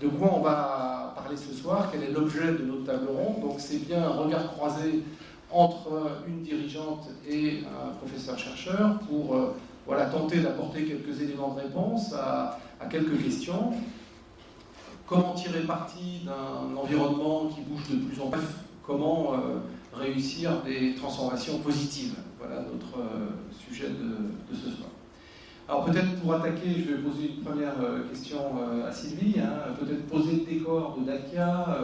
De quoi on va parler ce soir? Quel est l'objet de notre table ronde? Donc c'est bien un regard croisé entre une dirigeante et un professeur-chercheur pour voilà, tenter d'apporter quelques éléments de réponse à quelques questions. Comment tirer parti d'un environnement qui bouge de plus en plus? Comment réussir des transformations positives? Voilà notre sujet de ce soir. Alors peut-être pour attaquer, je vais poser une première question à Sylvie, peut-être poser le décor de Dalkia.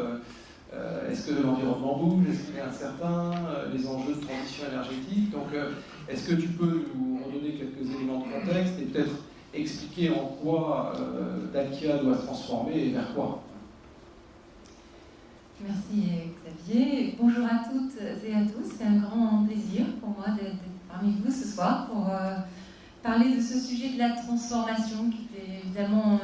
Est-ce que l'environnement bouge? Est-ce qu'il est incertain? Les enjeux de transition énergétique. Donc est-ce que tu peux nous redonner quelques éléments de contexte et peut-être expliquer en quoi Dalkia doit se transformer et vers quoi? Merci Xavier. Bonjour à toutes et à tous. C'est un grand plaisir pour moi d'être parmi vous ce soir pour parler de ce sujet de la transformation qui est évidemment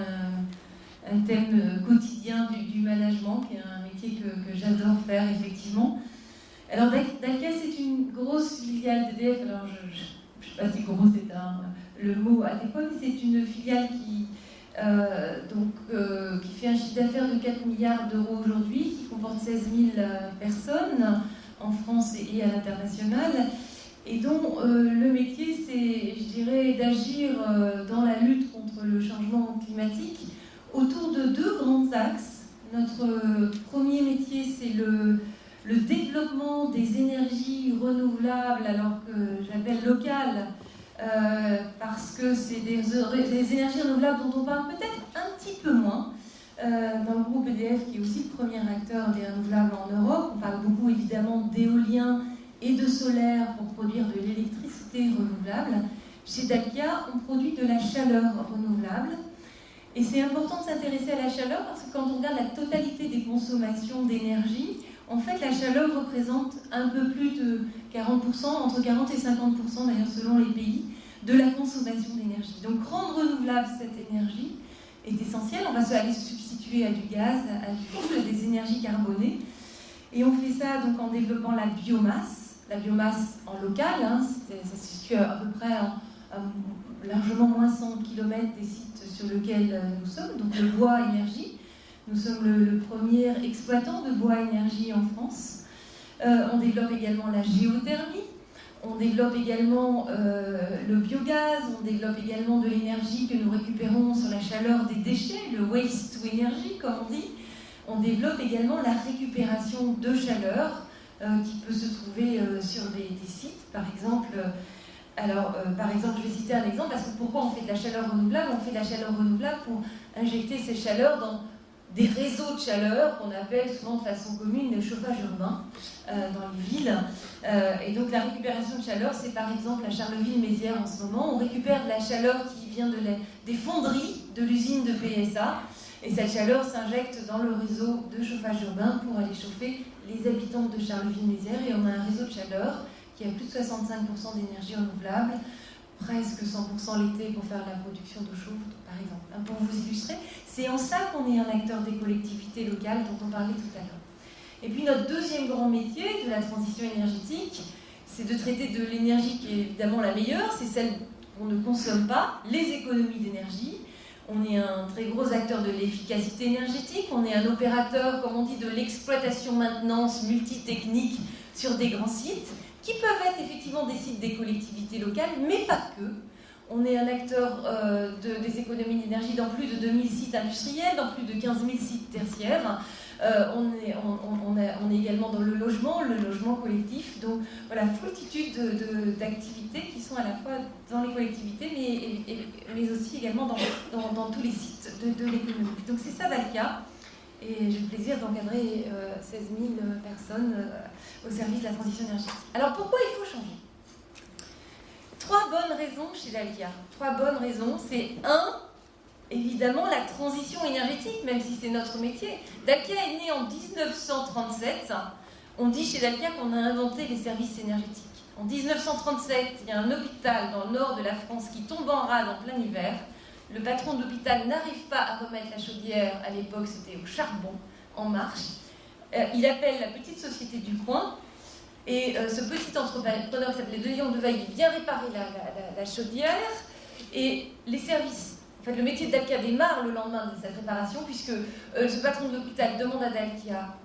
un thème quotidien du management, qui est un métier que j'adore faire effectivement. Alors Dalkia, c'est une grosse filiale d'EDF. Alors je ne sais pas si gros c'est le mot adéquat, mais c'est une filiale qui fait un chiffre d'affaires de 4 milliards d'euros aujourd'hui, qui comporte 16 000 personnes en France et à l'international, et dont le métier, c'est, je dirais, d'agir dans la lutte contre le changement climatique autour de deux grands axes. Notre premier métier, c'est le développement des énergies renouvelables, alors que j'appelle locales, parce que c'est des énergies renouvelables dont on parle peut-être un petit peu moins dans le groupe EDF, qui est aussi le premier acteur des renouvelables en Europe. On parle beaucoup évidemment d'éolien et de solaire pour produire de l'électricité renouvelable. Chez Dalkia, on produit de la chaleur renouvelable. Et c'est important de s'intéresser à la chaleur parce que quand on regarde la totalité des consommations d'énergie, en fait, la chaleur représente un peu plus de 40%, entre 40 et 50% d'ailleurs selon les pays, de la consommation d'énergie. Donc rendre renouvelable cette énergie est essentiel. On va aller se substituer à du gaz, à du fioul, à des énergies carbonées. Et on fait ça donc en développant la biomasse en local. Ça se situe à peu près largement moins 100 km des sites sur lesquels nous sommes, donc le bois énergie. Nous sommes le premier exploitant de bois énergie en France. On développe également la géothermie, on développe également le biogaz, on développe également de l'énergie que nous récupérons sur la chaleur des déchets, le waste to energy comme on dit. On développe également la récupération de chaleur qui peut se trouver sur des sites, par exemple. Par exemple, je vais citer un exemple, parce que pourquoi on fait de la chaleur renouvelable? On fait de la chaleur renouvelable pour injecter ces chaleurs dans des réseaux de chaleur qu'on appelle souvent de façon commune le chauffage urbain dans les villes. Et donc la récupération de chaleur, c'est par exemple à Charleville-Mézières en ce moment. On récupère de la chaleur qui vient des fonderies de l'usine de PSA. Et cette chaleur s'injecte dans le réseau de chauffage urbain pour aller chauffer les habitants de Charleville-Mézières. Et on a un réseau de chaleur qui a plus de 65% d'énergie renouvelable, presque 100% l'été pour faire la production d'eau chaude, par exemple. Pour vous illustrer, c'est en ça qu'on est un acteur des collectivités locales dont on parlait tout à l'heure. Et puis notre deuxième grand métier de la transition énergétique, c'est de traiter de l'énergie qui est évidemment la meilleure, c'est celle qu'on ne consomme pas, les économies d'énergie. On est un très gros acteur de l'efficacité énergétique, on est un opérateur, comme on dit, de l'exploitation-maintenance multitechnique sur des grands sites, qui peuvent être effectivement des sites des collectivités locales, mais pas que. On est un acteur des économies d'énergie dans plus de 2000 sites industriels, dans plus de 15 000 sites tertiaires. On est également dans le logement collectif. Donc voilà, foultitude d'activités qui sont à la fois dans les collectivités, mais aussi également dans tous les sites de l'économie. Donc c'est ça Dalkia. Et j'ai le plaisir d'encadrer 16 000 personnes au service de la transition énergétique. Alors pourquoi il faut changer? 3 bonnes raisons chez Dalkia. 3 bonnes raisons. C'est 1, évidemment, la transition énergétique, même si c'est notre métier. Dalkia est né en 1937. On dit chez Dalkia qu'on a inventé les services énergétiques. En 1937, il y a un hôpital dans le nord de la France qui tombe en rade en plein hiver. Le patron de l'hôpital n'arrive pas à remettre la chaudière, à l'époque c'était au charbon, en marche. Il appelle la petite société du coin, et ce petit entrepreneur qui s'appelait Denis Devaille vient réparer la chaudière, et les services En fait, le métier de Dalkia démarre le lendemain de sa préparation, puisque ce patron de l'hôpital demande à Dalkia,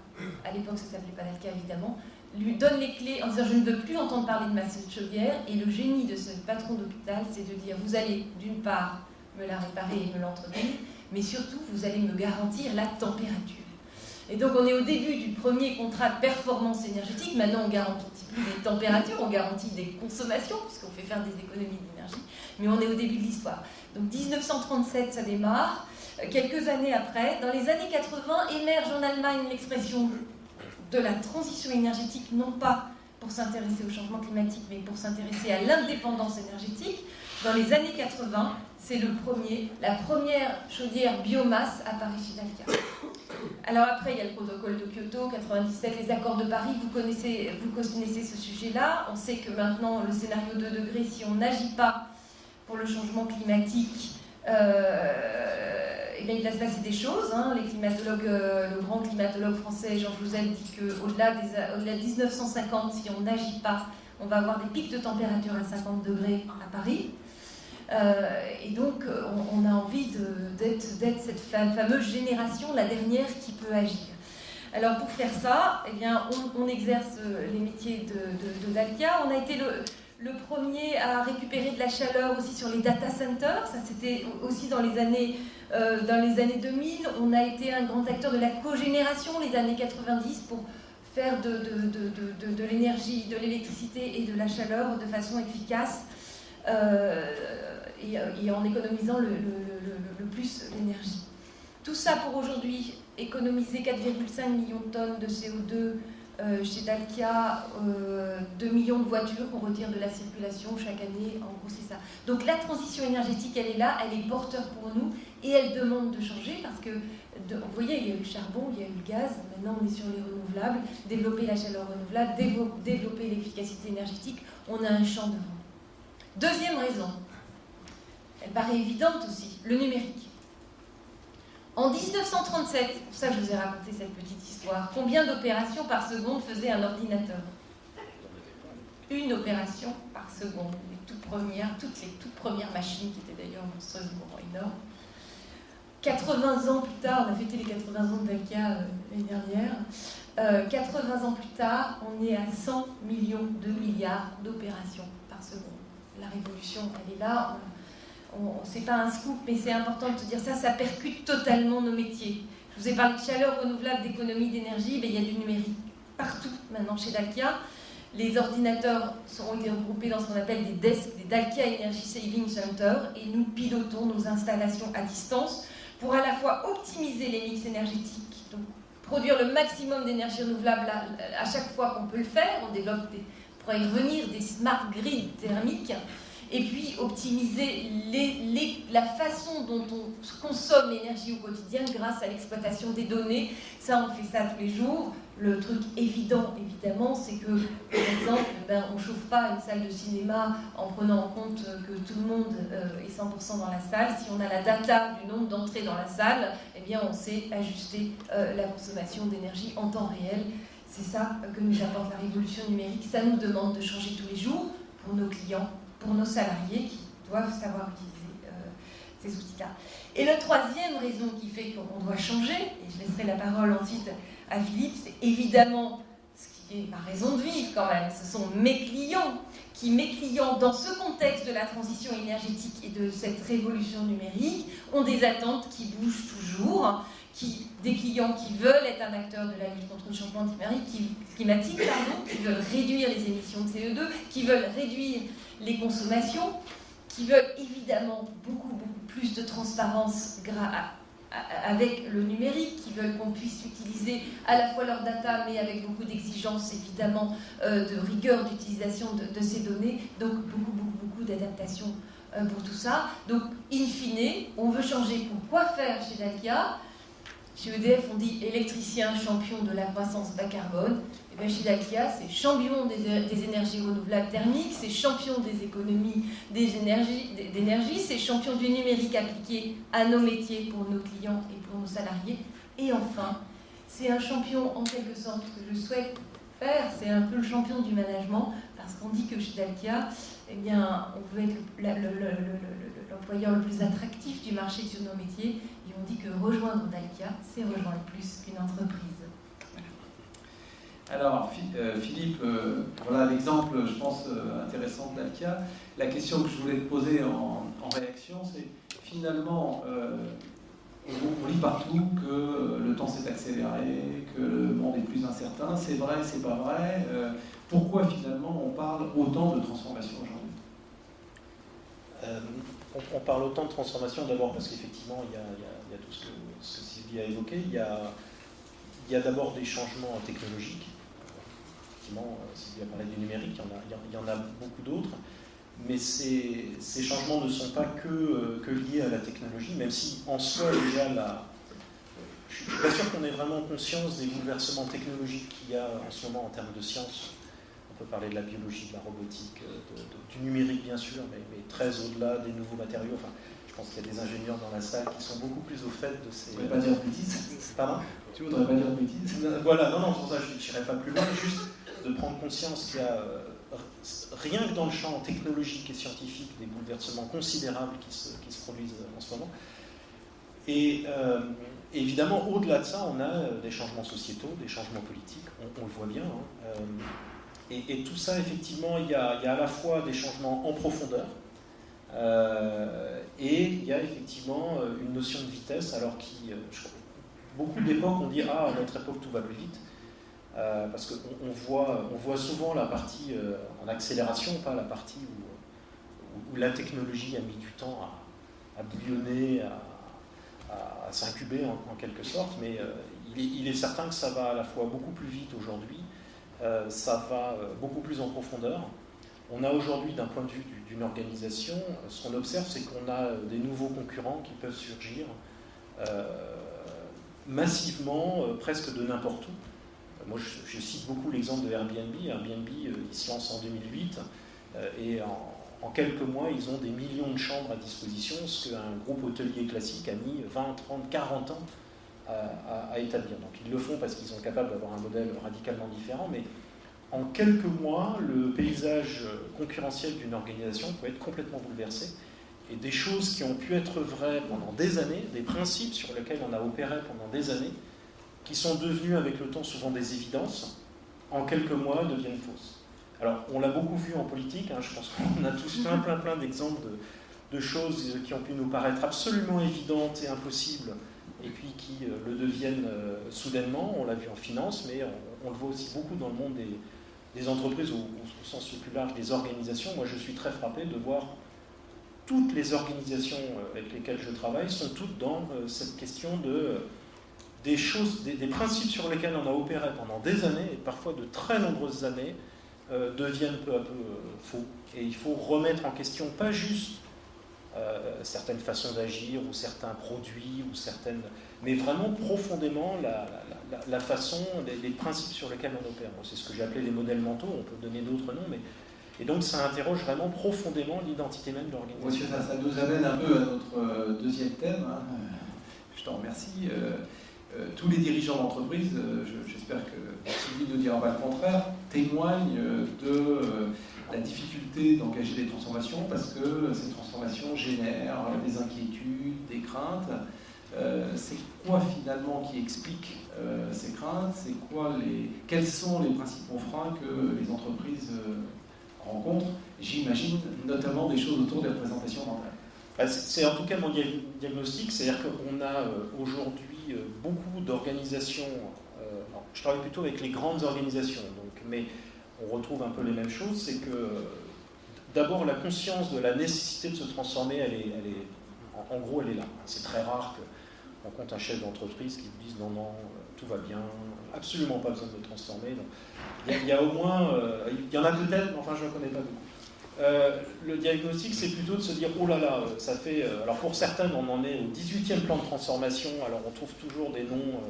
à l'époque ça ne s'appelait pas Dalkia évidemment, lui donne les clés en disant je ne veux plus entendre parler de ma chaudière, et le génie de ce patron d'hôpital, c'est de dire vous allez d'une part me la réparer et me l'entretenir, mais surtout vous allez me garantir la température. Et donc on est au début du premier contrat de performance énergétique. Maintenant on garantit plus des températures, on garantit des consommations, puisqu'on fait faire des économies d'énergie, mais on est au début de l'histoire. Donc 1937 ça démarre. Quelques années après, dans les années 80, émerge en Allemagne l'expression de la transition énergétique, non pas pour s'intéresser au changement climatique, mais pour s'intéresser à l'indépendance énergétique. Dans les années 80, c'est la première chaudière biomasse apparaît chez Dalkia. Alors après, il y a le protocole de Kyoto, 97, les accords de Paris, vous connaissez ce sujet-là. On sait que maintenant, le scénario 2 degrés, si on n'agit pas pour le changement climatique, il va se passer des choses. Les climatologues, le grand climatologue français Georges Jouzel dit qu'au-delà de 1950, si on n'agit pas, on va avoir des pics de température à 50 degrés à Paris. Et donc, on a envie d'être cette fameuse génération, la dernière qui peut agir. Alors, pour faire ça, eh bien, on exerce les métiers de Dalkia. On a été le premier à récupérer de la chaleur aussi sur les data centers. Ça, c'était aussi dans les années 2000. On a été un grand acteur de la cogénération, les années 90, pour faire de l'énergie, de l'électricité et de la chaleur de façon efficace. Et en économisant le plus l'énergie. Tout ça pour aujourd'hui économiser 4,5 millions de tonnes de CO2 chez Dalkia, 2 millions de voitures qu'on retire de la circulation chaque année, en gros c'est ça. Donc la transition énergétique, elle est là, elle est porteur pour nous et elle demande de changer parce que, vous voyez, il y a eu le charbon, il y a eu le gaz, maintenant on est sur les renouvelables, développer la chaleur renouvelable, développer l'efficacité énergétique, on a un champ devant. Deuxième raison, elle paraît évidente aussi, le numérique. En 1937, c'est pour ça que je vous ai raconté cette petite histoire, combien d'opérations par seconde faisait un ordinateur? Une opération par seconde, toutes les toutes premières machines qui étaient d'ailleurs monstrueusement énormes. 80 ans plus tard, on a fêté les 80 ans de Dalkia l'année dernière, 80 ans plus tard, on est à 100 millions de milliards d'opérations par seconde. La révolution, elle est là. C'est pas un scoop, mais c'est important de te dire ça percute totalement nos métiers. Je vous ai parlé de chaleur renouvelable, d'économie d'énergie, mais il y a du numérique partout maintenant chez Dalkia. Les ordinateurs seront regroupés dans ce qu'on appelle des desks, des Dalkia Energy Saving Center, et nous pilotons nos installations à distance pour à la fois optimiser les mix énergétiques, donc produire le maximum d'énergie renouvelable à chaque fois qu'on peut le faire. On développe on pourra y revenir, des smart grids thermiques, et puis optimiser la façon dont on consomme l'énergie au quotidien grâce à l'exploitation des données. Ça, on fait ça tous les jours. Le truc évident, évidemment, c'est que, par exemple, on ne chauffe pas une salle de cinéma en prenant en compte que tout le monde est 100% dans la salle. Si on a la data du nombre d'entrées dans la salle, eh bien, on sait ajuster la consommation d'énergie en temps réel. C'est ça que nous apporte la révolution numérique. Ça nous demande de changer tous les jours pour nos clients, pour nos salariés qui doivent savoir utiliser ces outils-là. Et la troisième raison qui fait qu'on doit changer, et je laisserai la parole ensuite à Philippe, c'est évidemment ce qui est ma raison de vivre quand même. Ce sont mes clients dans ce contexte de la transition énergétique et de cette révolution numérique, ont des attentes qui bougent toujours. Des clients qui veulent être un acteur de la lutte contre le changement climatique, qui veulent réduire les émissions de CO2, qui veulent réduire les consommations, qui veulent évidemment beaucoup plus de transparence avec le numérique, qui veulent qu'on puisse utiliser à la fois leurs data, mais avec beaucoup d'exigences évidemment de rigueur d'utilisation de ces données, donc beaucoup d'adaptation pour tout ça. Donc, in fine, on veut changer pour quoi faire chez Dalkia. Chez EDF, on dit électricien champion de la croissance bas carbone. Et bien chez Dalkia, c'est champion des énergies renouvelables thermiques, c'est champion des économies d'énergie, c'est champion du numérique appliqué à nos métiers pour nos clients et pour nos salariés. Et enfin, c'est un champion en quelque sorte que je souhaite faire, c'est un peu le champion du management, Parce qu'on dit que chez Dalkia, eh bien, on veut être l'employeur le plus attractif du marché sur nos métiers, et on dit que rejoindre Dalkia, c'est rejoindre plus qu'une entreprise. Alors, Philippe, voilà l'exemple, je pense, intéressant de Dalkia. La question que je voulais te poser en réaction, c'est finalement, on lit partout que le temps s'est accéléré, que le monde est plus incertain. C'est vrai, c'est pas vrai. Pourquoi finalement on parle autant de transformation aujourd'hui ? On parle autant de transformation d'abord parce qu'effectivement, il y a tout ce que Sylvie a évoqué. Il y a d'abord des changements technologiques. Effectivement, Sylvie a parlé du numérique, il y en a beaucoup d'autres. Mais ces changements ne sont pas que liés à la technologie, même si en soi, déjà, je ne suis pas sûr qu'on ait vraiment conscience des bouleversements technologiques qu'il y a en ce moment en termes de sciences. On peut parler de la biologie, de la robotique, du numérique bien sûr, mais très au-delà des nouveaux matériaux. Enfin, je pense qu'il y a des ingénieurs dans la salle qui sont beaucoup plus au fait de ces... Tu ne voudrais pas dire de bêtises ? Pardon ? Tu voudrais pas dire de bêtises ? Voilà, non, pour ça je n'irai pas plus loin, juste de prendre conscience qu'il y a... rien que dans le champ technologique et scientifique, des bouleversements considérables qui se produisent en ce moment. Et évidemment, au-delà de ça, on a des changements sociétaux, des changements politiques, on le voit bien. Hein. Et tout ça, effectivement, il y a à la fois des changements en profondeur, et il y a effectivement une notion de vitesse, alors beaucoup d'époques ont dit « Ah, à notre époque, tout va plus vite ». Parce qu'on voit souvent la partie en accélération, pas la partie où la technologie a mis du temps à bouillonner, à s'incuber en quelque sorte, mais il est certain que ça va à la fois beaucoup plus vite aujourd'hui, ça va beaucoup plus en profondeur. On a aujourd'hui, d'un point de vue d'une organisation, ce qu'on observe, c'est qu'on a des nouveaux concurrents qui peuvent surgir massivement, presque de n'importe où. Moi, je cite beaucoup l'exemple de Airbnb. Airbnb, il se lance en 2008 et en quelques mois, ils ont des millions de chambres à disposition, ce qu'un groupe hôtelier classique a mis 20, 30, 40 ans à établir. Donc ils le font parce qu'ils sont capables d'avoir un modèle radicalement différent, mais en quelques mois, le paysage concurrentiel d'une organisation peut être complètement bouleversé. Et des choses qui ont pu être vraies pendant des années, des principes sur lesquels on a opéré pendant des années, qui sont devenus avec le temps souvent des évidences, en quelques mois deviennent fausses. Alors, on l'a beaucoup vu en politique, hein, je pense qu'on a tous plein d'exemples de choses qui ont pu nous paraître absolument évidentes et impossibles, et puis qui le deviennent soudainement. On l'a vu en finance, mais on le voit aussi beaucoup dans le monde des entreprises, au sens le plus large des organisations. Moi, je suis très frappé de voir toutes les organisations avec lesquelles je travaille sont toutes dans cette question des choses, des principes sur lesquels on a opéré pendant des années, et parfois de très nombreuses années, deviennent peu à peu faux. Et il faut remettre en question, pas juste certaines façons d'agir, ou certains produits, mais vraiment profondément la façon, les principes sur lesquels on opère. Bon, c'est ce que j'ai appelé les modèles mentaux, on peut donner d'autres noms, et donc ça interroge vraiment profondément l'identité même de l'organisation. Oui, ça nous amène un peu à notre deuxième thème. Hein. Je t'en remercie. Tous les dirigeants d'entreprise, j'espère que Sylvie ne dira pas le contraire, témoignent de la difficulté d'engager des transformations parce que ces transformations génèrent des inquiétudes, des craintes. C'est quoi finalement qui explique ces craintes ? Quels sont les principaux freins que les entreprises rencontrent ? J'imagine notamment des choses autour des représentations mentales. C'est en tout cas mon diagnostic, c'est-à-dire qu'on a aujourd'hui beaucoup d'organisations, je travaille plutôt avec les grandes organisations, mais on retrouve un peu les mêmes choses, c'est que d'abord la conscience de la nécessité de se transformer, en gros elle est là. C'est très rare qu'on compte un chef d'entreprise qui vous dise non, tout va bien, absolument pas besoin de me transformer. Il y a au moins, il y en a peut-être, mais enfin je ne connais pas beaucoup. Le diagnostic, c'est plutôt de se dire oh là là, ça fait. Alors pour certaines, on en est au 18e plan de transformation. Alors on trouve toujours des noms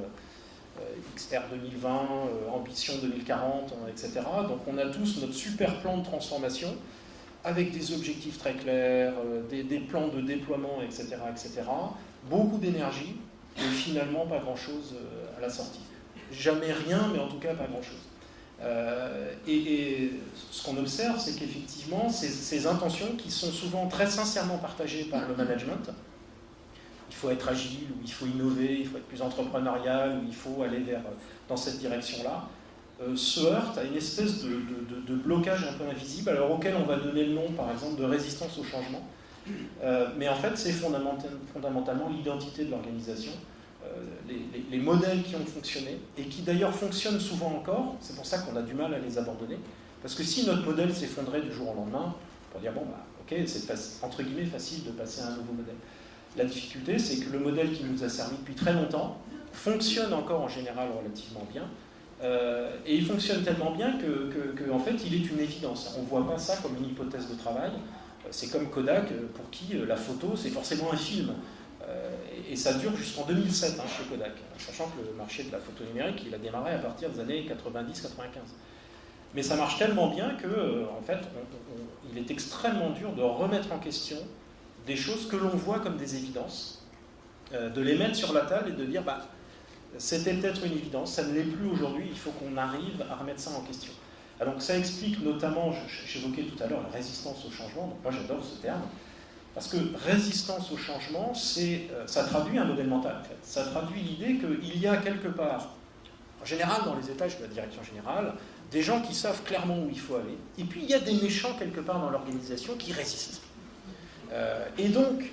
XR 2020, Ambition 2040, etc. Donc on a tous notre super plan de transformation avec des objectifs très clairs, des plans de déploiement, etc., etc. Beaucoup d'énergie et finalement pas grand-chose à la sortie. Jamais rien, mais en tout cas pas grand-chose. Et ce qu'on observe, c'est qu'effectivement, ces intentions qui sont souvent très sincèrement partagées par le management, il faut être agile, ou il faut innover, il faut être plus entrepreneurial, ou il faut aller dans cette direction-là, se heurtent à une espèce de blocage un peu invisible, alors auquel on va donner le nom, par exemple, de résistance au changement. Mais en fait, c'est fondamentalement l'identité de l'organisation, les modèles qui ont fonctionné, et qui d'ailleurs fonctionnent souvent encore, c'est pour ça qu'on a du mal à les abandonner, parce que si notre modèle s'effondrait du jour au lendemain, on pourrait dire, bon, bah, ok, c'est entre guillemets facile de passer à un nouveau modèle. La difficulté, c'est que le modèle qui nous a servi depuis très longtemps fonctionne encore en général relativement bien, et il fonctionne tellement bien que en fait, il est une évidence. On ne voit pas ça comme une hypothèse de travail. C'est comme Kodak, pour qui la photo, c'est forcément un film. Et ça dure jusqu'en 2007 chez Kodak, sachant que le marché de la photo numérique, il a démarré à partir des années 90-95. Mais ça marche tellement bien que, en fait, il est extrêmement dur de remettre en question des choses que l'on voit comme des évidences, de les mettre sur la table et de dire, bah, c'était peut-être une évidence, ça ne l'est plus aujourd'hui, il faut qu'on arrive à remettre ça en question. Donc ça explique notamment, j'évoquais tout à l'heure, la résistance au changement, donc moi j'adore ce terme, parce que résistance au changement, ça traduit un modèle mental, en fait. Ça traduit l'idée qu'il y a quelque part, en général dans les étages de la direction générale, des gens qui savent clairement où il faut aller, et puis il y a des méchants quelque part dans l'organisation qui résistent. Et donc,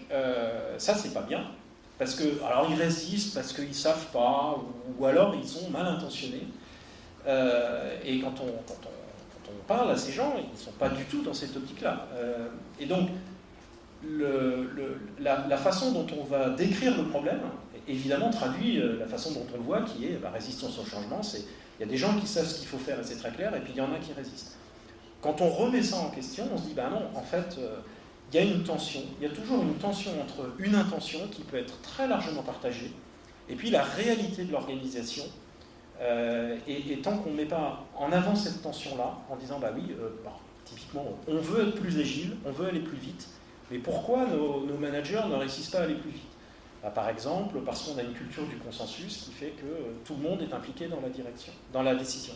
ça c'est pas bien, parce que, alors ils résistent parce qu'ils savent pas, ou alors ils sont mal intentionnés. Et quand on parle à ces gens, ils ne sont pas du tout dans cette optique-là. Et donc, la façon dont on va décrire le problème, évidemment, traduit la façon dont on le voit, qui est la résistance au changement. Il y a des gens qui savent ce qu'il faut faire, et c'est très clair, et puis il y en a qui résistent. Quand on remet ça en question, on se dit, bah non, en fait, il y a une tension, il y a toujours une tension entre une intention qui peut être très largement partagée, et puis la réalité de l'organisation. Et tant qu'on ne met pas en avant cette tension-là, en disant, bah oui, typiquement, on veut être plus agile, on veut aller plus vite, mais pourquoi nos managers ne réussissent pas à aller plus vite ? Bah, par exemple, parce qu'on a une culture du consensus qui fait que tout le monde est impliqué dans la décision.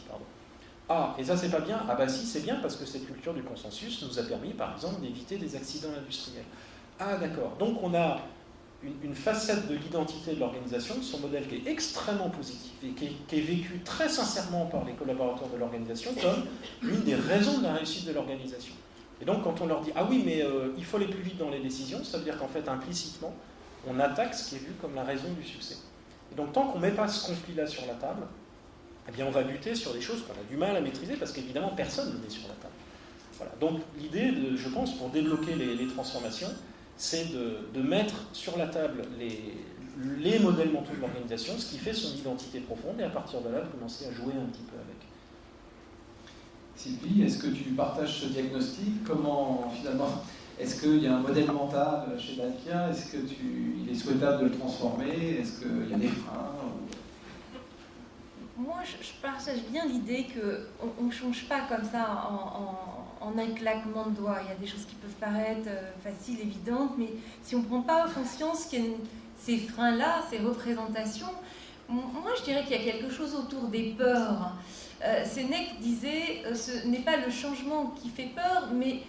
Ah, et ça c'est pas bien. Ah bah si, c'est bien parce que cette culture du consensus nous a permis, par exemple, d'éviter des accidents industriels. Ah d'accord, donc on a une facette de l'identité de l'organisation, son modèle qui est extrêmement positif et qui est vécu très sincèrement par les collaborateurs de l'organisation comme l'une des raisons de la réussite de l'organisation. Et donc quand on leur dit « Ah oui, mais il faut aller plus vite dans les décisions », ça veut dire qu'en fait, implicitement, on attaque ce qui est vu comme la raison du succès. Et donc tant qu'on ne met pas ce conflit-là sur la table, eh bien on va buter sur des choses qu'on a du mal à maîtriser parce qu'évidemment, personne ne met sur la table. Voilà. Donc l'idée, je pense, pour débloquer les transformations, c'est de mettre sur la table les modèles mentaux de l'organisation, ce qui fait son identité profonde, et à partir de là, de commencer à jouer un petit peu avec. Sylvie, est-ce que tu partages ce diagnostic ? Comment, finalement, est-ce qu'il y a un modèle mental chez Dalkia ? Est-ce qu'il est souhaitable de le transformer ? Est-ce qu'il y a des freins ? Moi, je partage bien l'idée qu'on ne change pas comme ça en un claquement de doigts. Il y a des choses qui peuvent paraître faciles, évidentes, mais si on ne prend pas conscience qu'il y a ces freins-là, ces représentations, moi je dirais qu'il y a quelque chose autour des peurs. Sénèque disait ce n'est pas le changement qui fait peur, mais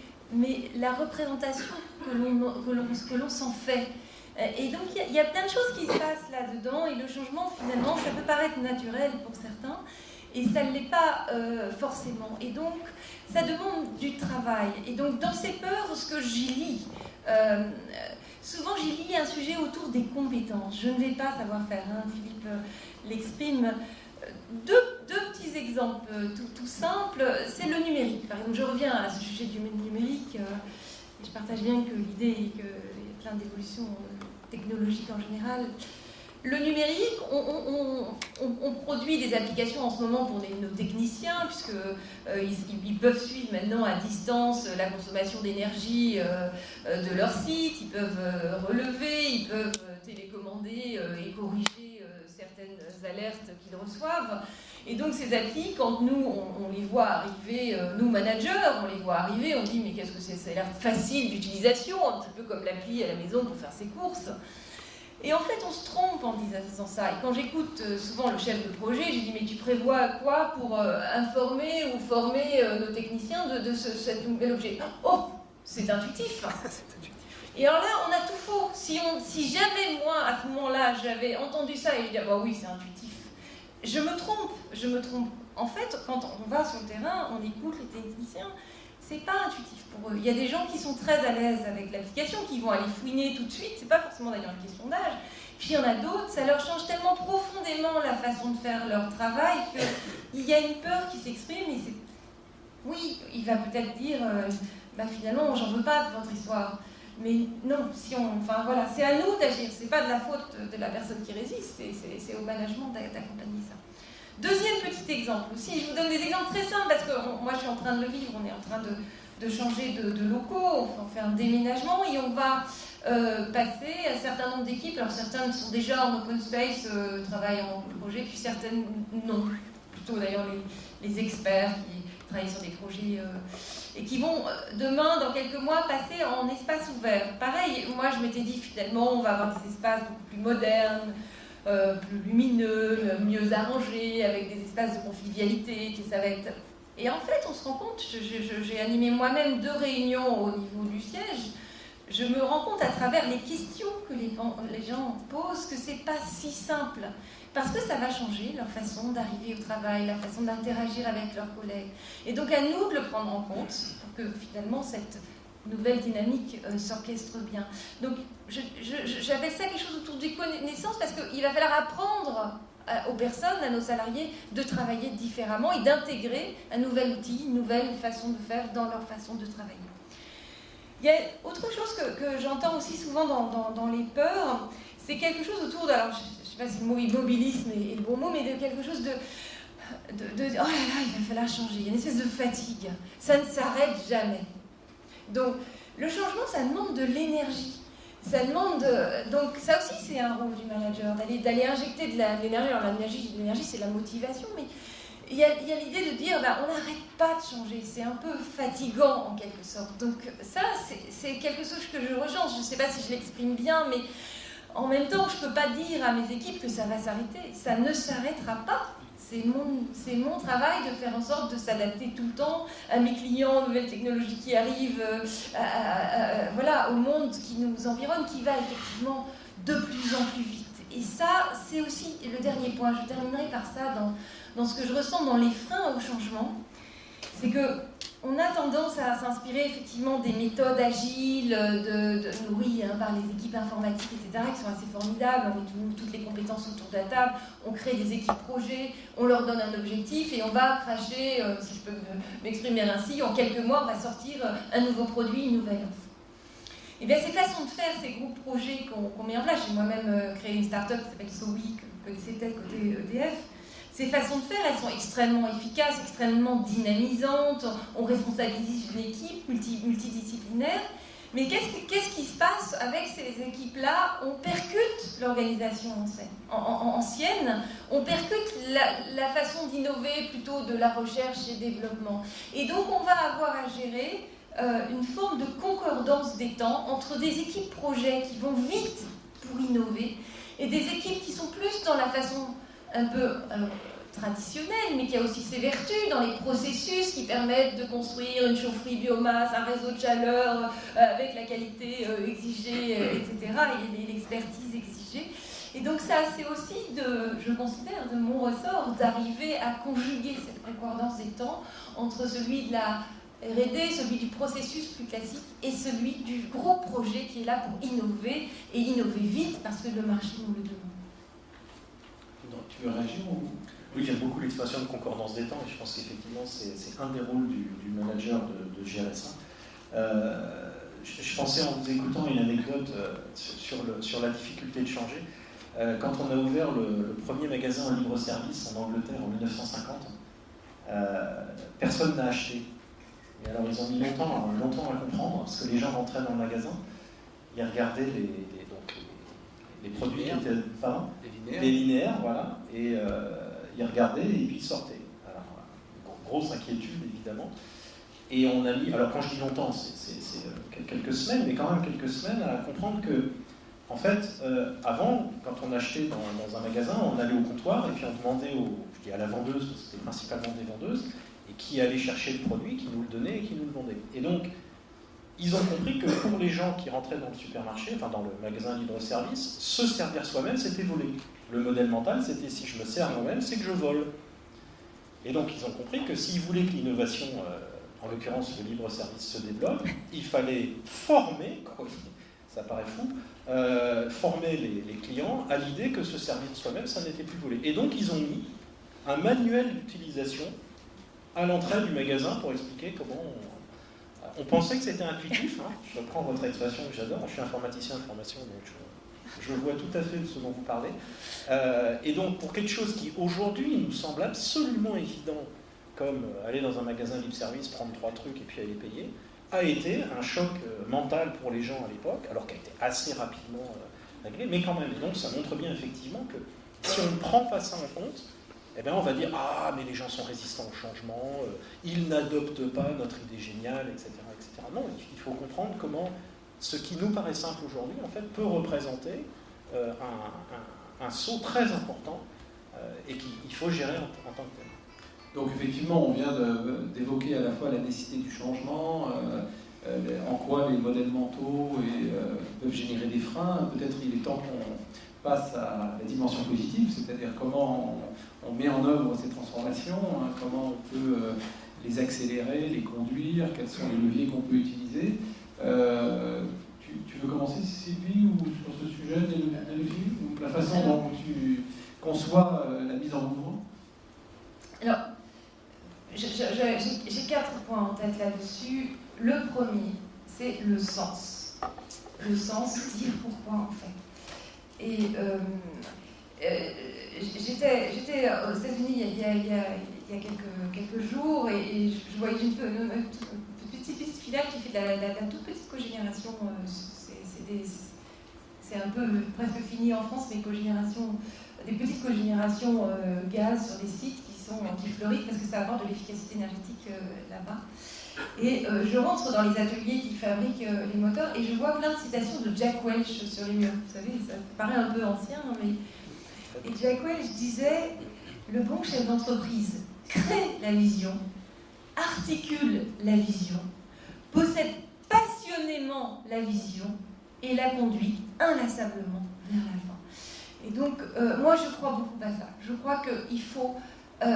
la représentation que l'on s'en fait. Et donc il y a plein de choses qui se passent là-dedans, et le changement finalement ça peut paraître naturel pour certains, et ça ne l'est pas forcément. Et donc ça demande du travail. Et donc dans ces peurs, ce que j'y lis, souvent j'y lis un sujet autour des compétences. Je ne vais pas savoir faire, Philippe l'exprime. Deux petits exemples tout simples. C'est le numérique. Par exemple, je reviens à ce sujet du numérique. Je partage bien que l'idée est qu'il y a plein d'évolutions technologiques en général. Le numérique, on produit des applications en ce moment pour nos techniciens, puisqu'ils peuvent suivre maintenant à distance la consommation d'énergie de leur site, ils peuvent relever, ils peuvent télécommander et corriger certaines alertes qu'ils reçoivent. Et donc ces applis, quand nous, on les voit arriver, nous managers, on les voit arriver, on dit mais qu'est-ce que c'est ? Ça a l'air facile d'utilisation, un petit peu comme l'appli à la maison pour faire ses courses. Et en fait, on se trompe en disant ça. Et quand j'écoute souvent le chef de projet, je dis mais tu prévois quoi pour informer ou former nos techniciens de cet nouvel objet? Oh, c'est intuitif. Et alors là, on a tout faux. Si jamais moi, à ce moment-là, j'avais entendu ça et je dis ah bah oui, c'est intuitif, je me trompe. En fait, quand on va sur le terrain, on écoute les techniciens, c'est pas intuitif pour eux. Il y a des gens qui sont très à l'aise avec l'application, qui vont aller fouiner tout de suite, c'est pas forcément d'ailleurs une question d'âge. Puis il y en a d'autres, ça leur change tellement profondément la façon de faire leur travail qu'il y a une peur qui s'exprime. Et oui, il va peut-être dire bah finalement, j'en veux pas de votre histoire. Mais non, enfin voilà, c'est à nous d'agir, c'est pas de la faute de la personne qui résiste, c'est au management d'accompagner ça. Deuxième petit exemple aussi, je vous donne des exemples très simples parce que moi je suis en train de le vivre, on est en train de changer de locaux, on fait un déménagement et on va passer un certain nombre d'équipes. Alors certaines sont déjà en open space, travaillent en projet, puis certaines non, plutôt d'ailleurs les experts qui travaillent sur des projets et qui vont demain, dans quelques mois, passer en espace ouvert. Pareil, moi je m'étais dit finalement on va avoir des espaces beaucoup plus modernes, plus lumineux, mieux arrangés, avec des espaces de convivialité, que ça va être... Et en fait, on se rend compte, j'ai animé moi-même 2 réunions au niveau du siège, je me rends compte à travers les questions que les gens posent que c'est pas si simple. Parce que ça va changer leur façon d'arriver au travail, leur façon d'interagir avec leurs collègues. Et donc à nous de le prendre en compte pour que finalement cette nouvelle dynamique s'orchestre bien. Donc j'appelle ça quelque chose autour des connaissances parce qu'il va falloir apprendre aux personnes, à nos salariés, de travailler différemment et d'intégrer un nouvel outil, une nouvelle façon de faire dans leur façon de travailler. Il y a autre chose que j'entends aussi souvent dans les peurs, c'est quelque chose autour de, alors je ne sais pas si le mot immobilisme est le bon mot, mais de quelque chose de oh là là, il va falloir changer, il y a une espèce de fatigue, ça ne s'arrête jamais. Donc le changement, ça demande de l'énergie. Ça demande donc ça aussi c'est un rôle du manager, d'aller injecter de l'énergie. Alors l'énergie c'est la motivation, mais il y a l'idée de dire on n'arrête pas de changer, c'est un peu fatigant en quelque sorte. Donc ça c'est quelque chose que je ressens, je ne sais pas si je l'exprime bien, mais en même temps je ne peux pas dire à mes équipes que ça va s'arrêter, ça ne s'arrêtera pas. C'est mon travail de faire en sorte de s'adapter tout le temps à mes clients, aux nouvelles technologies qui arrivent, voilà, au monde qui nous environne, qui va effectivement de plus en plus vite. Et ça, c'est aussi le dernier point. Je terminerai par ça dans ce que je ressens dans les freins au changement. C'est qu'on a tendance à s'inspirer effectivement des méthodes agiles, nourries par les équipes informatiques, etc., qui sont assez formidables. On met toutes les compétences autour de la table, on crée des équipes projets, on leur donne un objectif et on va cracher, si je peux m'exprimer ainsi, en quelques mois, on va sortir un nouveau produit, une nouvelle offre. Et bien ces façons de faire, ces groupes projets qu'on met en place, j'ai moi-même créé une start-up qui s'appelle Sowi, que vous connaissez peut-être côté EDF. Ces façons de faire, elles sont extrêmement efficaces, extrêmement dynamisantes, on responsabilise une équipe multidisciplinaire. Mais qu'est-ce qui se passe avec ces équipes-là? On percute l'organisation ancienne, on percute la façon d'innover plutôt de la recherche et développement. Et donc on va avoir à gérer une forme de concordance des temps entre des équipes projets qui vont vite pour innover et des équipes qui sont plus dans la façon un peu traditionnelle, mais qui a aussi ses vertus dans les processus qui permettent de construire une chaufferie biomasse, un réseau de chaleur avec la qualité exigée, etc., et l'expertise exigée. Et donc ça, c'est aussi, je considère, de mon ressort, d'arriver à conjuguer cette concordance des temps entre celui de la R&D, celui du processus plus classique, et celui du gros projet qui est là pour innover, et innover vite, parce que le marché nous le demande. Tu veux réagir ou... Oui, j'aime beaucoup l'expression de concordance des temps, et je pense qu'effectivement, c'est un des rôles du manager de gérer ça. Je pensais en vous écoutant une anecdote sur la difficulté de changer. Quand on a ouvert le premier magasin en libre-service en Angleterre en 1950, personne n'a acheté. Et alors ils ont mis longtemps à comprendre, parce que les gens rentraient dans le magasin, ils regardaient les produits qui étaient les linéaires, voilà, et ils regardaient et puis ils sortaient. Alors, grosse inquiétude évidemment. Et on a mis, alors quand je dis longtemps, c'est quelques semaines, mais quand même quelques semaines à comprendre que En fait, avant, quand on achetait dans un magasin, on allait au comptoir et puis on demandait à la vendeuse, parce que c'était principalement des vendeuses, et qui allait chercher le produit, qui nous le donnait et qui nous le vendait. Et donc, ils ont compris que pour les gens qui rentraient dans le supermarché, enfin dans le magasin libre-service, se servir soi-même, c'était voler. Le modèle mental, c'était si je me sers moi-même, c'est que je vole. Et donc, ils ont compris que s'ils voulaient que l'innovation, en l'occurrence le libre-service, se développe, il fallait former, ça paraît fou, former les clients à l'idée que se servir soi-même, ça n'était plus volé. Et donc, ils ont mis un manuel d'utilisation à l'entrée du magasin pour expliquer comment on pensait que c'était intuitif. Je reprends votre expression que j'adore. Je suis informaticien de formation, donc je vois tout à fait de ce dont vous parlez. Et donc, pour quelque chose qui, aujourd'hui, nous semble absolument évident, comme aller dans un magasin libre-service, prendre 3 trucs et puis aller payer, a été un choc mental pour les gens à l'époque, alors qu'elle a été assez rapidement réglée, mais quand même. Et donc, ça montre bien effectivement que si on ne prend pas ça en compte, eh bien, on va dire « Ah, mais les gens sont résistants au changement, ils n'adoptent pas notre idée géniale, etc. etc. » Non, il faut comprendre comment ce qui nous paraît simple aujourd'hui, en fait, peut représenter un saut très important et qu'il faut gérer en tant que tel. Donc effectivement, on vient d'évoquer à la fois la nécessité du changement, en quoi les modèles mentaux peuvent générer des freins. Peut-être il est temps qu'on passe à la dimension positive, c'est-à-dire comment on met en œuvre ces transformations, comment on peut les accélérer, les conduire, quels sont les leviers qu'on peut utiliser. Tu veux commencer, Sylvie, ou sur ce sujet des leviers, ou la façon dont tu conçois la mise en mouvement? Alors, j'ai 4 points en tête là-dessus. Le premier, c'est le sens. Le sens, dire pourquoi on fait. Et j'étais aux États-Unis il y a quelques jours et je voyais une petite filiale qui fait de la toute petite cogénération. C'est un peu presque fini en France, mais des petites cogénérations gaz sur des sites qui fleurissent parce que ça apporte de l'efficacité énergétique là-bas. Et je rentre dans les ateliers qui fabriquent les moteurs et je vois plein de citations de Jack Welch sur les murs. Vous savez, ça paraît un peu ancien, mais... Et Jack Welch disait « Le bon chef d'entreprise crée la vision, articule la vision, possède passionnément la vision et la conduit inlassablement vers la fin. » Et donc, moi, je crois beaucoup à ça. Je crois qu'il faut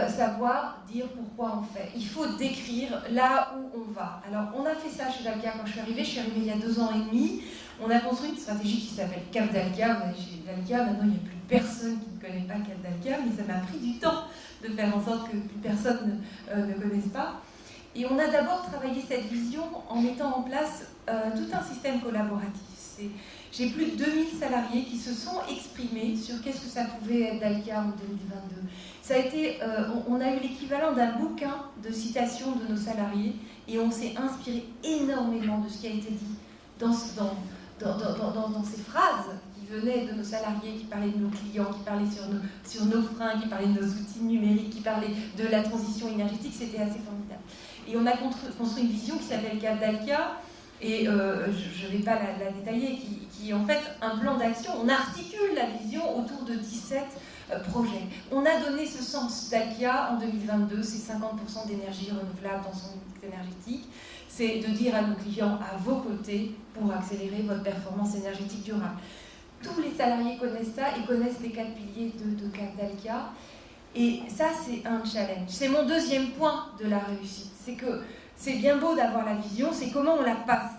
savoir dire pourquoi on fait. Il faut décrire là où on va. Alors, on a fait ça chez Dalkia quand je suis arrivée il y a 2 ans et demi. On a construit une stratégie qui s'appelle Cap Dalkia. Chez Dalkia, maintenant, il n'y a plus personne qui ne connaît pas Cap Dalkia, mais ça m'a pris du temps de faire en sorte que plus personne ne connaisse pas. Et on a d'abord travaillé cette vision en mettant en place tout un système collaboratif. J'ai plus de 2000 salariés qui se sont exprimés sur qu'est-ce que ça pouvait être Dalkia en 2022. Ça a été, on a eu l'équivalent d'un bouquin de citations de nos salariés et on s'est inspiré énormément de ce qui a été dit dans ces phrases qui venaient de nos salariés, qui parlaient de nos clients, qui parlaient sur nos freins, qui parlaient de nos outils numériques, qui parlaient de la transition énergétique. C'était assez formidable. Et on a construit une vision qui s'appelle Cap Dalkia. Et je ne vais pas la détailler, qui est en fait un plan d'action. On articule la vision autour de 17 projets. On a donné ce sens. Dalkia, en 2022, c'est 50% d'énergie renouvelable dans son mix énergétique. C'est de dire à nos clients, à vos côtés, pour accélérer votre performance énergétique durable. Tous les salariés connaissent ça, ils connaissent les 4 piliers de Dalkia. Et ça, c'est un challenge. C'est mon deuxième point de la réussite. C'est que c'est bien beau d'avoir la vision, c'est comment on la passe